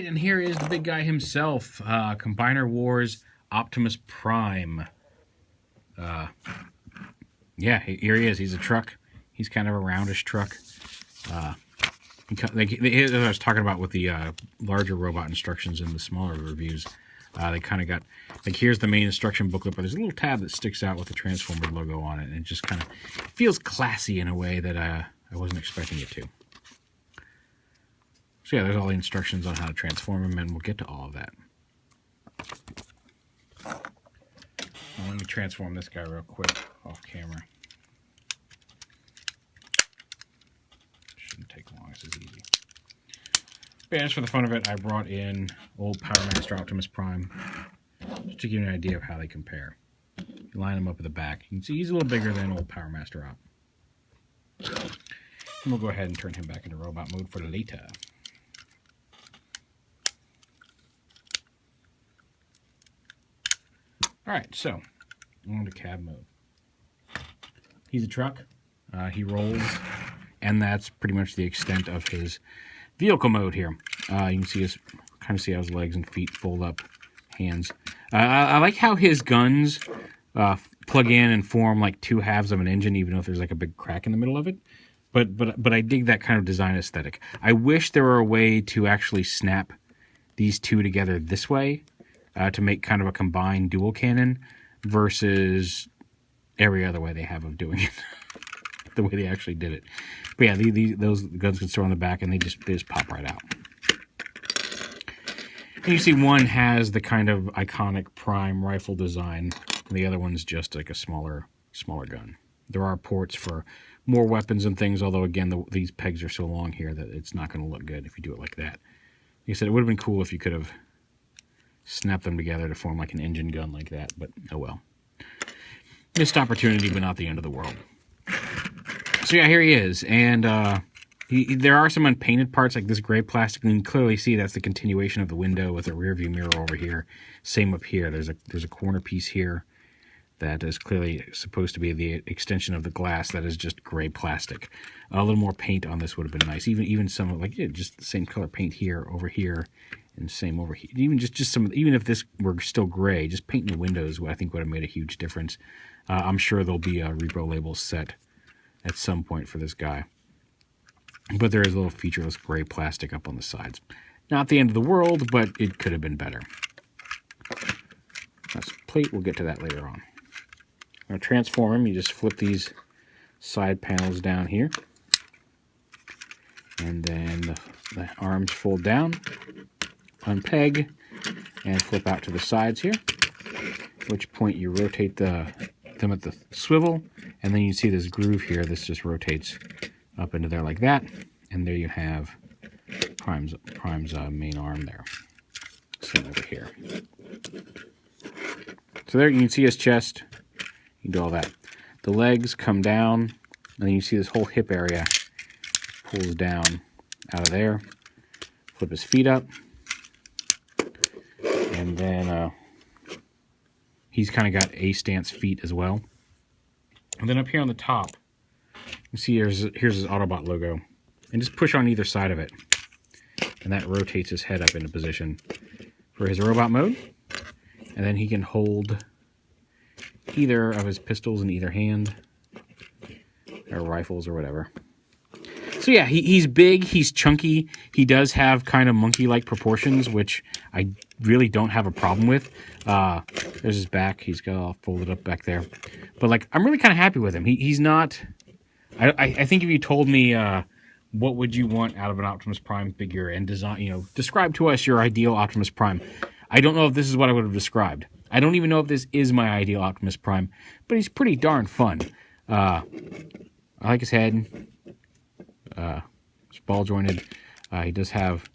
and here is the big guy himself, Combiner Wars Optimus Prime. Yeah, here he is. He's a truck. He's kind of a roundish truck. As I was talking about with the larger robot instructions and the smaller reviews, they kind of got, like, here's the main instruction booklet, but there's a little tab that sticks out with the Transformer logo on it, and it just kind of feels classy in a way that I wasn't expecting it to. So yeah, there's all the instructions on how to transform him, and we'll get to all of that. Now, let me transform this guy real quick off camera. Shouldn't take long, this is easy. But yeah, just for the fun of it, I brought in old Power Master Optimus Prime, just to give you an idea of how they compare. You line him up at the back. You can see he's a little bigger than old Power Master Op. And we'll go ahead and turn him back into robot mode for later. Alright, so, on to cab mode. He's a truck, he rolls, and that's pretty much the extent of his vehicle mode here. You can see kind of see how his legs and feet fold up, hands. I like how his guns plug in and form like two halves of an engine, even though there's like a big crack in the middle of it. But I dig that kind of design aesthetic. I wish there were a way to actually snap these two together this way, to make kind of a combined dual cannon versus every other way they have of doing it. The way they actually did it. But yeah, those guns can store on the back, and they just pop right out. And you see one has the kind of iconic Prime rifle design, and the other one's just like a smaller gun. There are ports for more weapons and things, although again, these pegs are so long here that it's not going to look good if you do it like that. Like I said, it would have been cool if you could have snap them together to form like an engine gun like that, but oh well. Missed opportunity, but not the end of the world. So yeah, here he is, and there are some unpainted parts like this gray plastic, and you can clearly see that's the continuation of the window with a rear view mirror over here. Same up here. There's a corner piece here that is clearly supposed to be the extension of the glass that is just gray plastic. A little more paint on this would have been nice. Even some like just the same color paint here, over here, and same over here. Even just some, even if this were still gray, just painting the windows, I think would have made a huge difference. I'm sure there'll be a repo label set at some point for this guy. But there is a little featureless gray plastic up on the sides. Not the end of the world, but it could have been better. That's plate. We'll get to that later on. I'm going to transform him. You just flip these side panels down here. And then the arms fold down, unpeg, and flip out to the sides here. At which point you rotate them at the swivel, and then you see this groove here. This just rotates up into there like that, and there you have Prime's main arm there. Same over here. So there you can see his chest. You can do all that. The legs come down, and then you see this whole hip area pulls down out of there. Flip his feet up, and then he's kind of got A-stance feet as well. And then up here on the top, you see here's his Autobot logo. And just push on either side of it. And that rotates his head up into position for his robot mode. And then he can hold either of his pistols in either hand, or rifles or whatever. So yeah, he's big, he's chunky, he does have kind of monkey-like proportions, which I really don't have a problem with. There's his back, he's got all folded up back there. But like, I'm really kind of happy with him. He's not... I think if you told me what would you want out of an Optimus Prime figure and design, describe to us your ideal Optimus Prime, I don't know if this is what I would have described. I don't even know if this is my ideal Optimus Prime, but he's pretty darn fun. I like his head. It's ball jointed. He does have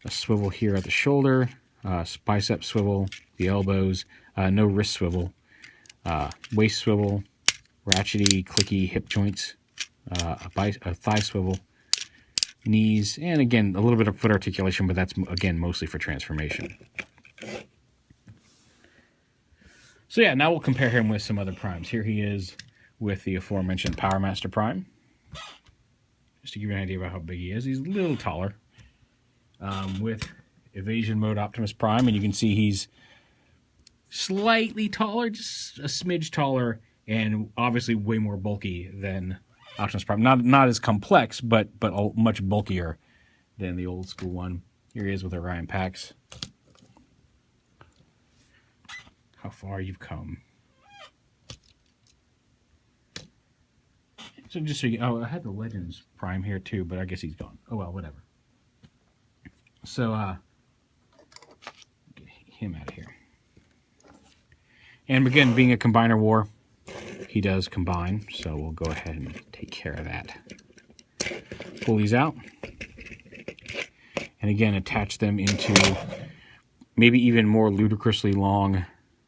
a swivel here at the shoulder, bicep swivel, the elbows, no wrist swivel, waist swivel, ratchety, clicky hip joints, a thigh swivel, knees, and again, a little bit of foot articulation, but that's, again, mostly for transformation. So yeah, now we'll compare him with some other Primes. Here he is with the aforementioned Power Master Prime. Just to give you an idea about how big he is, he's a little taller. With Evasion Mode Optimus Prime, and you can see he's slightly taller, just a smidge taller, and obviously way more bulky than Optimus Prime. Not as complex, but much bulkier than the old school one. Here he is with Orion Pax. How far you've come. So just so you, oh, I had the Legends Prime here too, but I guess he's gone. Oh well, whatever. So, get him out of here. And again, being a combiner war, he does combine, so we'll go ahead and take care of that. Pull these out. And again, attach them into maybe even more ludicrously long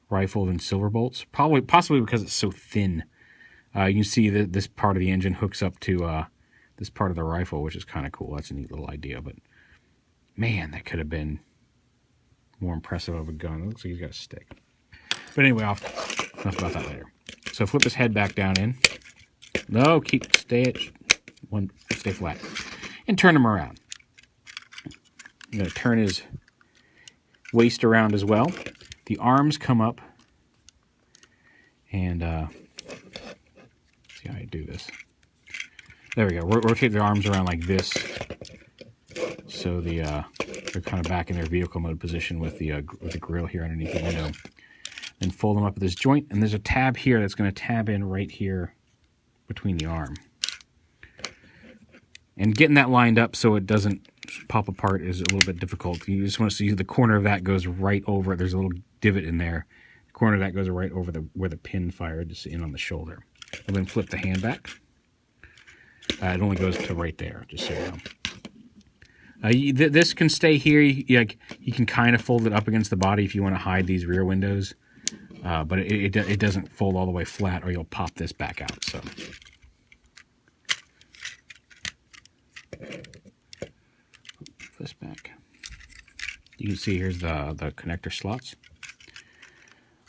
rifle than Silverbolt's. Possibly because it's so thin. You can see that this part of the engine hooks up to this part of the rifle, which is kind of cool. That's a neat little idea, but man, that could have been more impressive of a gun. It looks like he's got a stick. But anyway, enough about that later. So flip his head back down in. No, stay flat. And turn him around. I'm going to turn his waist around as well. The arms come up. And see how I do this. There we go. Rotate the arms around like this. So they're kind of back in their vehicle mode position with the grill here underneath the window. Then fold them up at this joint, and there's a tab here that's going to tab in right here between the arm. And getting that lined up so it doesn't pop apart is a little bit difficult. You just want to see the corner of that goes right over. There's a little divot in there. The corner of that goes right over where the pin fired, just in on the shoulder. And then flip the hand back. It only goes to right there, just so you know. This can stay here. You can kind of fold it up against the body if you want to hide these rear windows. But it doesn't fold all the way flat, or you'll pop this back out. So this back. You can see here's the connector slots.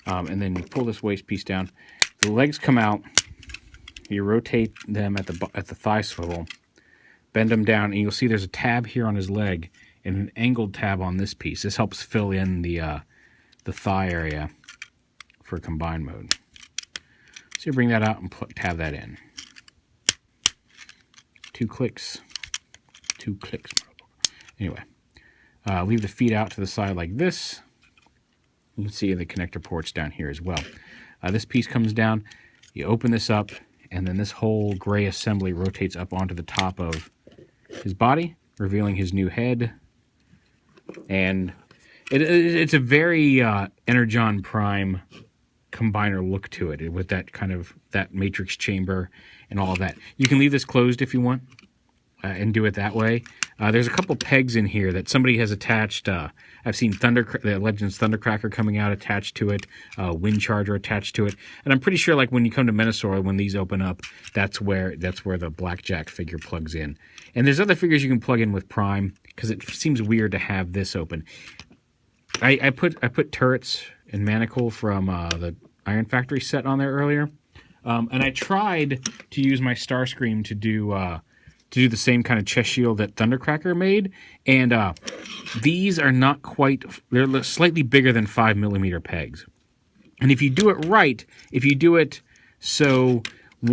And then you pull this waist piece down. The legs come out. You rotate them at the thigh swivel. Bend them down, and you'll see there's a tab here on his leg and an angled tab on this piece. This helps fill in the thigh area for combine mode. So you bring that out and tab that in. 2 clicks. 2 clicks. Anyway, leave the feet out to the side like this. You can see the connector ports down here as well. This piece comes down. You open this up, and then this whole gray assembly rotates up onto the top of his body, revealing his new head. And it's a very Energon Prime combiner look to it, with that kind of that matrix chamber and all of that. You can leave this closed if you want and do it that way. There's a couple pegs in here that somebody has attached. I've seen the Legends Thundercracker coming out attached to it, Wind Charger attached to it, and I'm pretty sure like when you come to Menasor, when these open up, that's where the Blackjack figure plugs in. And there's other figures you can plug in with Prime because it seems weird to have this open. I put turrets and Manacle from the Iron Factory set on there earlier, and I tried to use my Starscream to do the same kind of chest shield that Thundercracker made, and these are not quite, they're slightly bigger than 5mm pegs. And if you do it right, if you do it so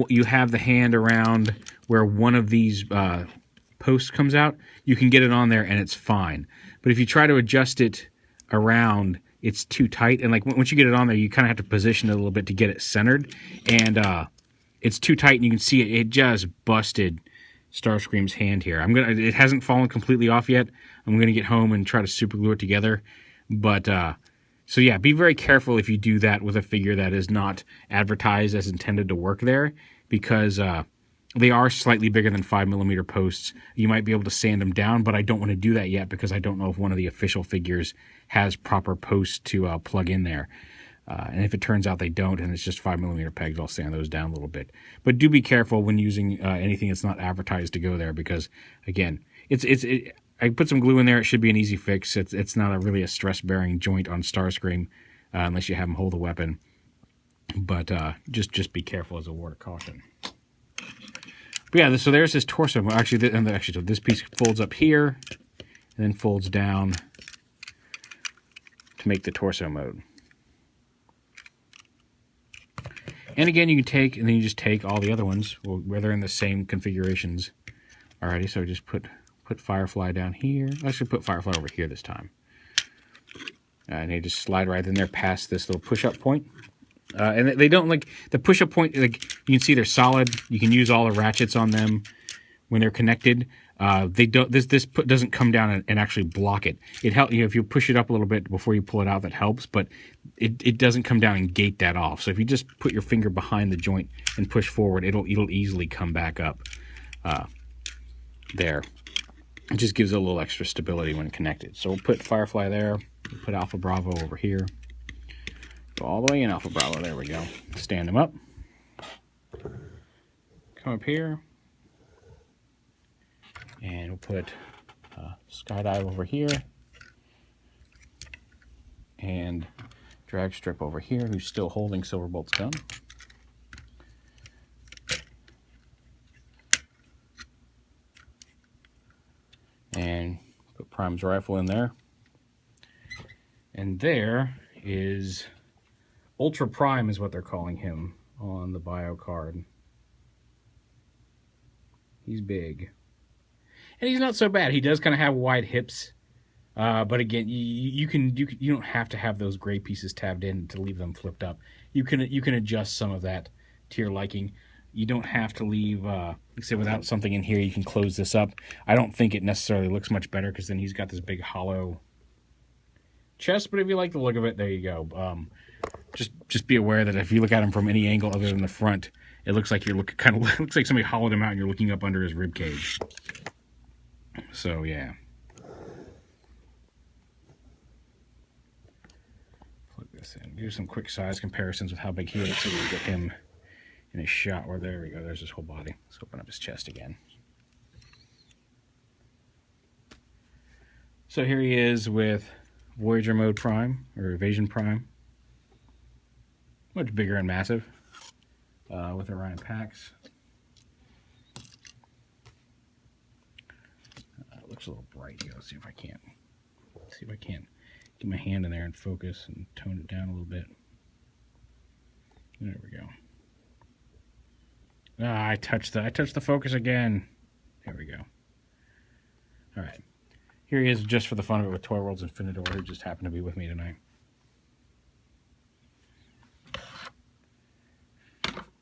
you have the hand around where one of these posts comes out, you can get it on there and it's fine. But if you try to adjust it around, it's too tight, and like once you get it on there, you kind of have to position it a little bit to get it centered, and it's too tight, and you can see it just busted Starscream's hand here. It hasn't fallen completely off yet. I'm gonna get home and try to super glue it together. But so yeah, be very careful if you do that with a figure that is not advertised as intended to work there, because they are slightly bigger than 5mm posts. You might be able to sand them down, but I don't want to do that yet because I don't know if one of the official figures has proper posts to plug in there. And if it turns out they don't, and it's just 5mm pegs, I'll sand those down a little bit. But do be careful when using anything that's not advertised to go there, because again, I put some glue in there. It should be an easy fix. It's not really a stress-bearing joint on Starscream unless you have him hold a weapon. But just be careful as a word of caution. But yeah, so there's his torso. Actually, so this piece folds up here and then folds down to make the torso mode. And again, you can take, and then you just take all the other ones, where they're in the same configurations. Alrighty, so just put Firefly down here. I should put Firefly over here this time. And they just slide right in there past this little push-up point. And they don't, like, the push-up point, like, you can see they're solid. You can use all the ratchets on them when they're connected. They don't. This doesn't come down and actually block it. It helps, you know, if you push it up a little bit before you pull it out, that helps. But it doesn't come down and gate that off. So if you just put your finger behind the joint and push forward, it'll easily come back up. There, it just gives it a little extra stability when connected. So we'll put Firefly there. We'll put Alpha Bravo over here. Go all the way in Alpha Bravo. There we go. Stand them up. Come up here. And we'll put Skydive over here. And Drag Strip over here, who's still holding Silverbolt's gun. And put Prime's rifle in there. And there is Ultra Prime is what they're calling him on the bio card. He's big. And he's not so bad. He does kind of have wide hips. But again, you don't have to have those gray pieces tabbed in to leave them flipped up. You can adjust some of that to your liking. You don't have to leave, like I say, without something in here. You can close this up. I don't think it necessarily looks much better because then he's got this big hollow chest. But if you like the look of it, there you go. Just be aware that if you look at him from any angle other than the front, it looks like looks like somebody hollowed him out and you're looking up under his rib cage. So yeah. Plug this in. Do some quick size comparisons with how big he is so we can get him in a shot where, there we go, there's his whole body. Let's open up his chest again. So here he is with Voyager Mode Prime, or Evasion Prime. Much bigger and massive, with Orion Pax. Looks a little bright here. Let's see if I can't get my hand in there and focus and tone it down a little bit. There we go. Ah, I touched the focus again. There we go. All right. Here he is just for the fun of it with Toy World's Infinidor, who just happened to be with me tonight.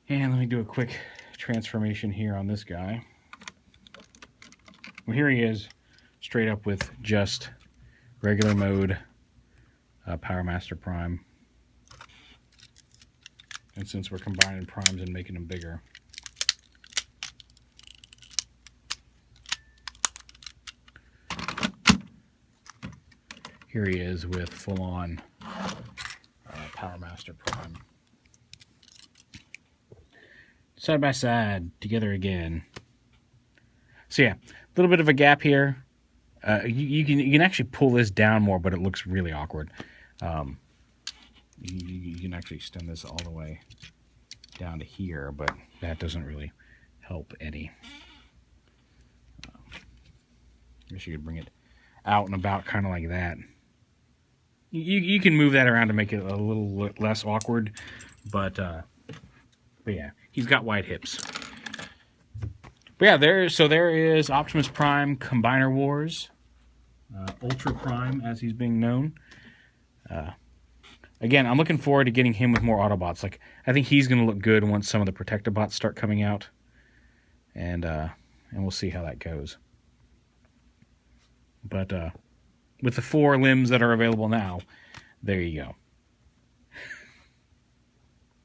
And let me do a quick transformation here on this guy. Well, here he is, straight up with just regular mode Power Master Prime. And since we're combining primes and making them bigger, here he is with full-on Power Master Prime. Side by side, together again. So yeah, a little bit of a gap here. You can actually pull this down more, but it looks really awkward. You can actually extend this all the way down to here, but that doesn't really help any. I guess you could bring it out and about kind of like that. You can move that around to make it a little less awkward, but yeah, he's got wide hips. But yeah, there is Optimus Prime Combiner Wars, Ultra Prime as he's being known. Again, I'm looking forward to getting him with more Autobots. Like, I think he's going to look good once some of the Protectobots start coming out, and we'll see how that goes. But with the 4 limbs that are available now, there you go.